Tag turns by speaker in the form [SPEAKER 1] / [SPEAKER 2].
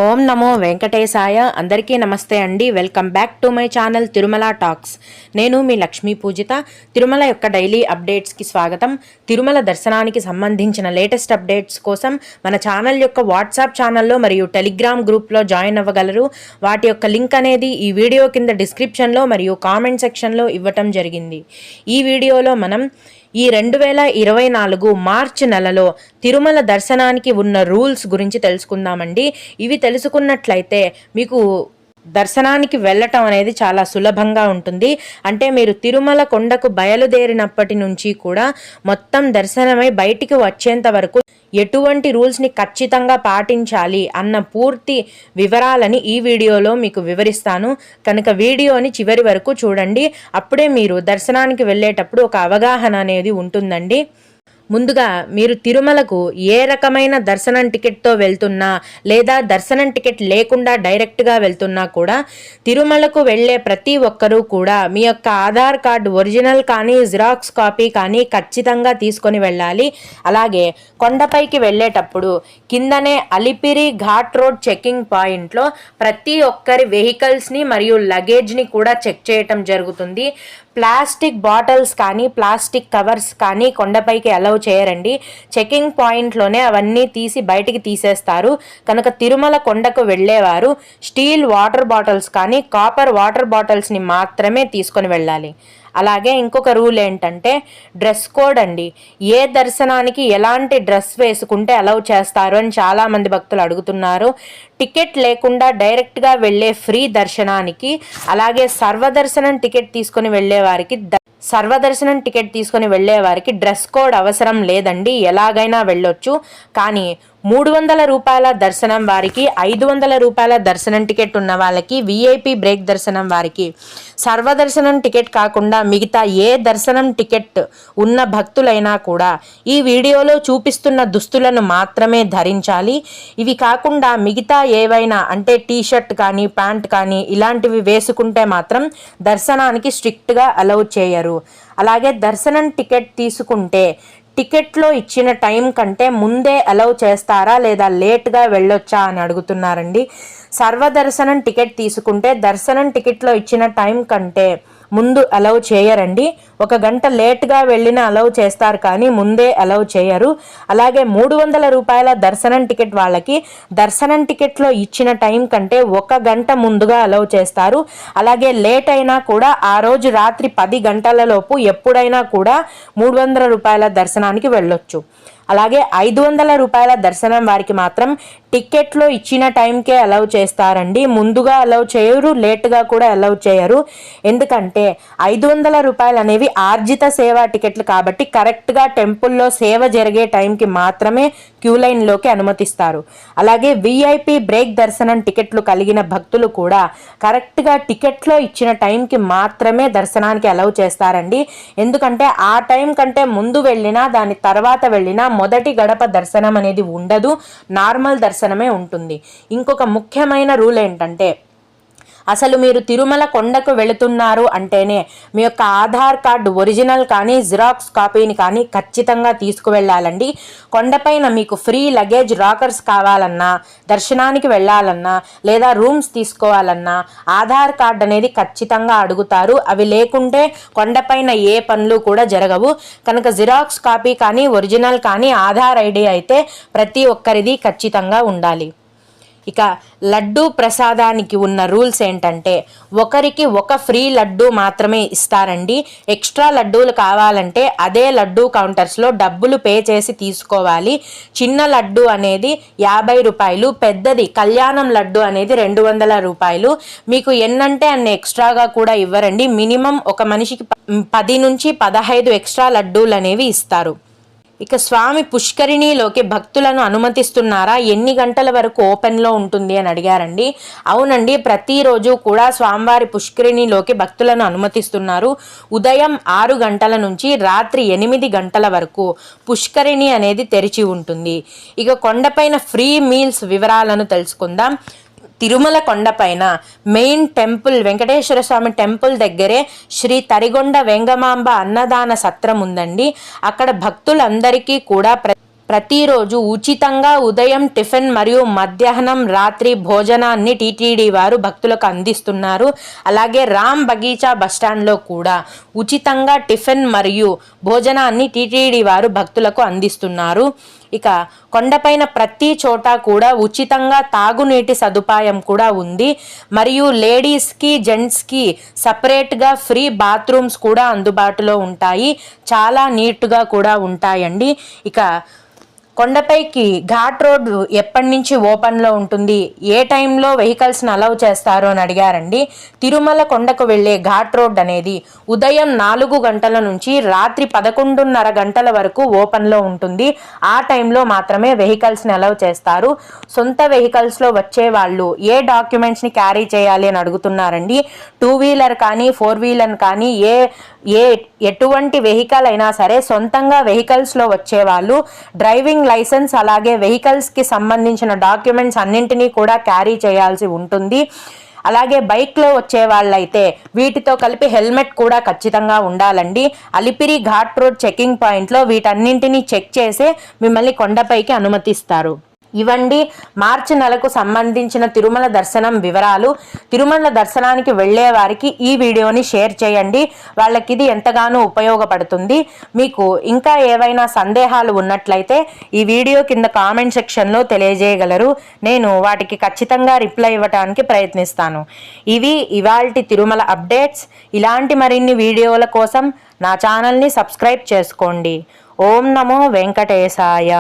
[SPEAKER 1] ఓం నమో వెంకటేశాయ. అందరికీ నమస్తే అండి. Welcome back to my channel Tirumala talks. నేను మీ లక్ష్మీ పూజిత. తిరుమల యొక్క డైలీ అప్డేట్స్కి స్వాగతం. తిరుమల దర్శనానికి సంబంధించిన లేటెస్ట్ అప్డేట్స్ కోసం మన ఛానల్ యొక్క వాట్సాప్ ఛానల్లో మరియు టెలిగ్రామ్ గ్రూప్లో జాయిన్ అవ్వగలరు. వాటి యొక్క లింక్ అనేది ఈ వీడియో కింద డిస్క్రిప్షన్లో మరియు కామెంట్ సెక్షన్లో ఇవ్వటం జరిగింది. ఈ వీడియోలో మనం ఈ 2024 మార్చి నెలలో తిరుమల దర్శనానికి ఉన్న రూల్స్ గురించి తెలుసుకుందామండి. ఇవి తెలుసుకున్నట్లయితే మీకు దర్శనానికి వెళ్ళటం అనేది చాలా సులభంగా ఉంటుంది. అంటే మీరు తిరుమల కొండకు బయలుదేరినప్పటి నుంచి కూడా మొత్తం దర్శనమై బయటికి వచ్చేంత వరకు ఎటువంటి రూల్స్ని ఖచ్చితంగా పాటించాలి అన్న పూర్తి వివరాలని ఈ వీడియోలో మీకు వివరిస్తాను. కనుక వీడియోని చివరి వరకు చూడండి. అప్పుడే మీరు దర్శనానికి వెళ్ళేటప్పుడు ఒక అవగాహన అనేది ఉంటుందండి. ముందుగా మీరు తిరుమలకు ఏ రకమైన దర్శనం టికెట్తో వెళ్తున్నా లేదా దర్శనం టికెట్ లేకుండా డైరెక్ట్గా వెళ్తున్నా కూడా తిరుమలకు వెళ్ళే ప్రతి ఒక్కరూ కూడా మీ యొక్క ఆధార్ కార్డు ఒరిజినల్ కానీ జిరాక్స్ కాపీ కానీ ఖచ్చితంగా తీసుకొని వెళ్ళాలి. అలాగే కొండపైకి వెళ్ళేటప్పుడు కిందనే అలిపిరి ఘాట్ రోడ్ చెకింగ్ పాయింట్లో ప్రతి ఒక్కరి వెహికల్స్ని మరియు లగేజ్ని కూడా చెక్ చేయటం జరుగుతుంది. ప్లాస్టిక్ బాటిల్స్ కానీ ప్లాస్టిక్ కవర్స్ కానీ కొండపైకి అలౌ చేయరండి. చెకింగ్ పాయింట్లోనే అవన్నీ తీసి బయటికి తీసేస్తారు. కనుక తిరుమల కొండకు వెళ్ళేవారు స్టీల్ వాటర్ బాటిల్స్ కానీ కాపర్ వాటర్ బాటిల్స్ని మాత్రమే తీసుకొని వెళ్ళాలి. అలాగే ఇంకొక రూల్ ఏంటంటే డ్రెస్ కోడ్ అండి. ఏ దర్శనానికి ఎలాంటి డ్రెస్ వేసుకుంటే అలౌ చేస్తారు అని చాలామంది భక్తులు అడుగుతున్నారు. టికెట్ లేకుండా డైరెక్ట్గా వెళ్ళే ఫ్రీ దర్శనానికి అలాగే సర్వదర్శనం టికెట్ తీసుకొని వెళ్ళే వారికి డ్రెస్ కోడ్ అవసరం లేదండి. ఎలాగైనా వెళ్ళొచ్చు. కానీ 300 రూపాయల దర్శనం వారికి, 500 రూపాయల దర్శనం టికెట్ ఉన్న వాళ్ళకి, విఐపి బ్రేక్ దర్శనం వారికి, సర్వదర్శనం టికెట్ కాకుండా మిగతా ఏ దర్శనం టికెట్ ఉన్న భక్తులైనా కూడా ఈ వీడియోలో చూపిస్తున్న దుస్తులను మాత్రమే ధరించాలి. ఇవి కాకుండా మిగతా ఏవైనా అంటే టీషర్ట్ కానీ ప్యాంట్ కానీ ఇలాంటివి వేసుకుంటే మాత్రం దర్శనానికి స్ట్రిక్ట్గా అలౌ చేయరు. అలాగే దర్శనం టికెట్ తీసుకుంటే టికెట్లో ఇచ్చిన టైం కంటే ముందే అలౌ చేస్తారా లేదా లేట్గా వెళ్ళొచ్చా అని అడుగుతున్నారండి. సర్వదర్శనం టికెట్ తీసుకుంటే దర్శనం టికెట్లో ఇచ్చిన టైం కంటే ముందు అలౌ చేయరండి. 1 గంట లేట్గా వెళ్ళిన అలౌ చేస్తారు కానీ ముందే అలౌ చేయరు. అలాగే 300 రూపాయల దర్శనం టికెట్ వాళ్ళకి దర్శనం టికెట్లో ఇచ్చిన టైం కంటే 1 గంట ముందుగా అలౌ చేస్తారు. అలాగే లేట్ అయినా కూడా ఆ రోజు రాత్రి 10 గంటల లోపు ఎప్పుడైనా కూడా 300 రూపాయల దర్శనానికి వెళ్ళొచ్చు. అలాగే 500 రూపాయల దర్శనం వారికి మాత్రం టికెట్లో ఇచ్చిన టైంకే అలౌ చేస్తారండి. ముందుగా అలౌ చేయరు, లేటుగా కూడా అలౌ చేయరు. ఎందుకంటే 500 రూపాయలు అనేవి ఆర్జిత సేవా టికెట్లు కాబట్టి కరెక్ట్గా టెంపుల్లో సేవ జరిగే టైంకి మాత్రమే క్యూ లైన్లోకి అనుమతిస్తారు. అలాగే విఐపి బ్రేక్ దర్శనం టికెట్లు కలిగిన భక్తులు కూడా కరెక్ట్గా టికెట్లో ఇచ్చిన టైంకి మాత్రమే దర్శనానికి అలౌ చేస్తారండి. ఎందుకంటే ఆ టైం కంటే ముందు వెళ్ళినా దాని తర్వాత వెళ్ళినా మొదటి గడప దర్శనం అనేది ఉండదు, నార్మల్ దర్శనమే ఉంటుంది. ఇంకొక ముఖ్యమైన రూల్ ఏంటంటే అసలు మీరు తిరుమల కొండకు వెళుతున్నారు అంటేనే మీ యొక్క ఆధార్ కార్డు ఒరిజినల్ కానీ జిరాక్స్ కాపీని కానీ ఖచ్చితంగా తీసుకువెళ్ళాలండి. కొండపైన మీకు ఫ్రీ లగేజ్ రాకర్స్ కావాలన్నా, దర్శనానికి వెళ్ళాలన్నా లేదా రూమ్స్ తీసుకోవాలన్నా ఆధార్ కార్డు అనేది ఖచ్చితంగా అడుగుతారు. అవి లేకుంటే కొండపైన ఏ పనులు కూడా జరగవు. కనుక జిరాక్స్ కాపీ కానీ ఒరిజినల్ కానీ ఆధార్ ఐడి అయితే ప్రతి ఒక్కరిది ఖచ్చితంగా ఉండాలి. ఇక లడ్డూ ప్రసాదానికి ఉన్న రూల్స్ ఏంటంటే ఒకరికి ఒక ఫ్రీ లడ్డూ మాత్రమే ఇస్తారండి. ఎక్స్ట్రా లడ్డూలు కావాలంటే అదే లడ్డూ కౌంటర్స్లో డబ్బులు పే చేసి తీసుకోవాలి. చిన్న లడ్డు అనేది 50 రూపాయలు, పెద్దది కళ్యాణం లడ్డు అనేది 200 రూపాయలు. మీకు ఎన్నంటే అన్ని ఎక్స్ట్రాగా కూడా ఇవ్వరండి. మినిమం ఒక మనిషికి 10 నుంచి 15 ఎక్స్ట్రా లడ్డూలు అనేవి ఇస్తారు. ఇక స్వామి పుష్కరిణిలోకి భక్తులను అనుమతిస్తున్నారా, ఎన్ని గంటల వరకు ఓపెన్లో ఉంటుంది అని అడిగారండి. అవునండి, ప్రతిరోజు కూడా స్వామివారి పుష్కరిణిలోకి భక్తులను అనుమతిస్తున్నారు. ఉదయం 6 గంటల నుంచి రాత్రి 8 గంటల వరకు పుష్కరిణి అనేది తెరిచి ఉంటుంది. ఇక కొండపైన ఫ్రీ మీల్స్ వివరాలను తెలుసుకుందాం. తిరుమల కొండపైన మెయిన్ టెంపుల్ వెంకటేశ్వర స్వామి టెంపుల్ దగ్గరే శ్రీ తరిగొండ వెంగమాంబ అన్నదాన సత్రం ఉందండి. అక్కడ భక్తులందరికీ కూడా ప్రతిరోజు ఉచితంగా ఉదయం టిఫిన్ మరియు మధ్యాహ్నం రాత్రి భోజనాన్ని టీటీడీ వారు భక్తులకు అందిస్తున్నారు. అలాగే రామ్ బగీచా బస్టాండ్లో కూడా ఉచితంగా టిఫిన్ మరియు భోజనాన్ని టీటీడీ వారు భక్తులకు అందిస్తున్నారు. ఇక కొండపైన ప్రతి చోట కూడా ఉచితంగా తాగునీటి సదుపాయం కూడా ఉంది. మరియు లేడీస్కి జెంట్స్కి సపరేట్గా ఫ్రీ బాత్రూమ్స్ కూడా అందుబాటులో ఉంటాయి. చాలా నీట్గా కూడా ఉంటాయండి. ఇక కొండపైకి ఘాట్ రోడ్ ఎప్పటి నుంచి ఓపెన్లో ఉంటుంది, ఏ టైంలో వెహికల్స్ని అలౌ చేస్తారు అని అడిగారండి. తిరుమల కొండకు వెళ్ళే ఘాట్ రోడ్ అనేది ఉదయం 4 గంటల నుంచి రాత్రి 11:30 గంటల వరకు ఓపెన్లో ఉంటుంది. ఆ టైంలో మాత్రమే వెహికల్స్ని అలౌ చేస్తారు. సొంత వెహికల్స్లో వచ్చే వాళ్ళు ఏ డాక్యుమెంట్స్ని క్యారీ చేయాలి అని అడుగుతున్నారండి. 2 వీలర్ కానీ 4 వీలర్ కానీ ఎటువంటి వెహికల్ అయినా సరే సొంతంగా వెహికల్స్లో వచ్చేవాళ్ళు డ్రైవింగ్ లైసెన్స్ అలాగే వెహికల్స్కి సంబంధించిన డాక్యుమెంట్స్ అన్నింటినీ కూడా క్యారీ చేయాల్సి ఉంటుంది. అలాగే బైక్లో వచ్చే వాళ్ళైతే వీటితో కలిపి హెల్మెట్ కూడా ఖచ్చితంగా ఉండాలండి. అలిపిరి ఘాట్ రోడ్ చెకింగ్ పాయింట్లో వీటన్నింటినీ చెక్ చేసే మిమ్మల్ని కొండపైకి అనుమతిస్తారు. ఇవండి మార్చి నెలకు సంబంధించిన తిరుమల దర్శనం వివరాలు. తిరుమల దర్శనానికి వెళ్ళే వారికి ఈ వీడియోని షేర్ చేయండి. వాళ్ళకి ఇది ఎంతగానో ఉపయోగపడుతుంది. మీకు ఇంకా ఏవైనా సందేహాలు ఉన్నట్లయితే ఈ వీడియో కింద కామెంట్ సెక్షన్లో తెలియజేయగలరు. నేను వాటికి ఖచ్చితంగా రిప్లై ఇవ్వడానికి ప్రయత్నిస్తాను. ఇవి ఇవాల్టి తిరుమల అప్డేట్స్. ఇలాంటి మరిన్ని వీడియోల కోసం నా ఛానల్ని సబ్స్క్రైబ్ చేసుకోండి. ఓం నమో వెంకటేశాయ.